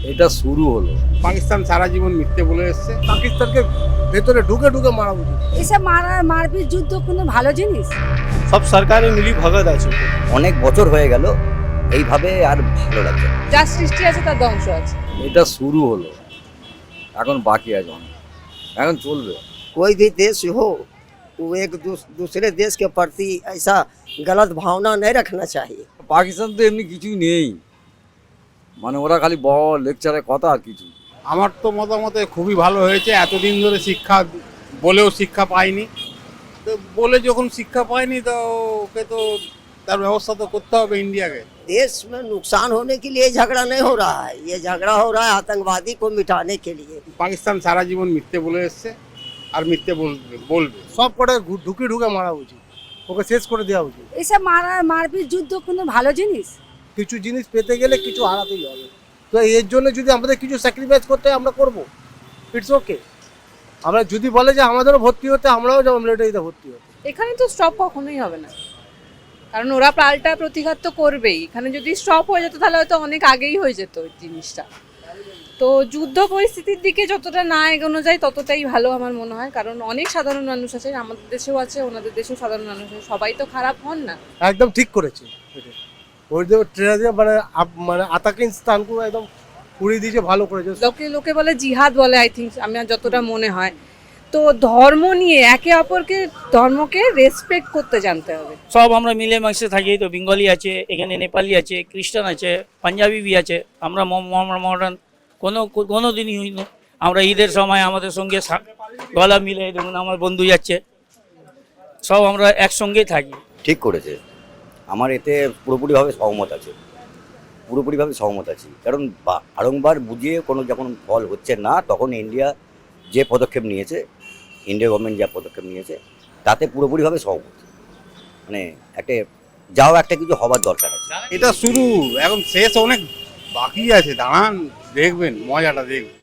এটা শুরু হলো। পাকিস্তান সারা জীবন মিথ্যে বলে এসছে। পাকিস্তানকে ভেতরে ঢুকে ঢুকে মারা উচিত। এসব মারপিট যুদ্ধ কোনো ভালো জিনিস? সব সরকারি মিলি ভগত আছে। অনেক বছর হয়ে গেল এইভাবে, আর ভালো লাগছে না। যা সৃষ্টি আছে তার ধ্বংস আছে। এটা শুরু হলো, এখন বাকি আছে অনেক, এখন চলবে। कोई भी देश हो वो एक दूसरे देश के प्रति ऐसा गलत भावना नहीं रखना चाहिए। পাকিস্তান তো এমনি কিছুই নেই, মানে ওরা খালি বড় লেকচারের কথা আর কিছু। আমার তো মতামতে খুবই ভালো হয়েছে। এতদিন ধরে শিক্ষা বলেও শিক্ষা পায়নি, তো বলে যখন শিক্ষা পায়নি তো ওকে তো তার ব্যবস্থা তো করতে হবে ইন্ডিয়াকে। देश में नुकसान होने के लिए झगड़ा नहीं हो रहा है, ये झगड़ा हो रहा है आतंकवादी को मिटाने के लिए। পাকিস্তান সারা জীবন মিথ্যে বলে এসছে আর মিথ্যে বলবে। সব কটা ঢুকে ঢুকে মারা উচিত, ওকে শেষ করে দেওয়া উচিত। এসব মারপিট যুদ্ধ কোনো ভালো জিনিস? কিছু জিনিস পেতে গেলে কিছু হারাতেই হবে, তো এর জন্য যদি আমাদের কিছু স্যাক্রিফাইস করতে হয় আমরা করবো, ইটস ওকে। আমরা যদি বলে যে আমাদেরও ভর্তি হতে, আমরাও যাবো মিলিটারিতে ভর্তি হতে। এখানে তো স্টপ কখনোই হবে না, কারণ ওরা পাল্টা প্রতিঘাত তো করবেই। এখানে যদি স্টপ হয়ে যেত তাহলে হয়তো অনেক আগেই হয়ে যেত ওই জিনিসটা। তো যুদ্ধ পরিস্থিতির দিকে যতটা না এগোনো যায় ততটাই ভালো আমার মনে হয়, কারণ অনেক সাধারণ মানুষ আছে, আমাদের দেশেও আছে, ওনাদের দেশেও সাধারণ মানুষ আছে, সবাই তো খারাপ হন না। একদম ঠিক করেছে। ওই যে ট্রেনে মানে আতাকিন স্থানগুলো একদম উড়িয়ে দিয়েছে, ভালো করেছে। লোকে বলে জিহাদ বলে, আই থিঙ্ক, আমি যতটা মনে হয়। তো ধর্ম নিয়ে একে অপরকে ধর্মকে রেসপেক্ট করতে জানতে হবে। সব আমরা মিলে মিশে থাকি, তো বেঙ্গলি আছে, এখানে নেপালি আছে, খ্রিস্টান আছে, পাঞ্জাবি বি আছে। আমরা মডার্ন কোনো দিনই হই না। আমরা ঈদের সময় আমাদের সঙ্গে গলা মিলে, দেখুন আমার বন্ধু যাচ্ছে, সব আমরা একসঙ্গেই থাকি। ঠিক করেছে, আমার এতে পুরোপুরিভাবে সহমত আছি। কারণ বারংবার বুঝিয়ে কোনো যখন ফল হচ্ছে না, তখন ইন্ডিয়া যে পদক্ষেপ নিয়েছে, ইন্ডিয়া গভর্নমেন্ট যা পদক্ষেপ নিয়েছে, তাতে পুরোপুরিভাবে সহমত। মানে একটা কিছু হবার দরকার আছে। এটা শুরু, এখন শেষ অনেক বাকি আছে। দাঁড়ান, দেখবেন, মজাটা দেখবেন।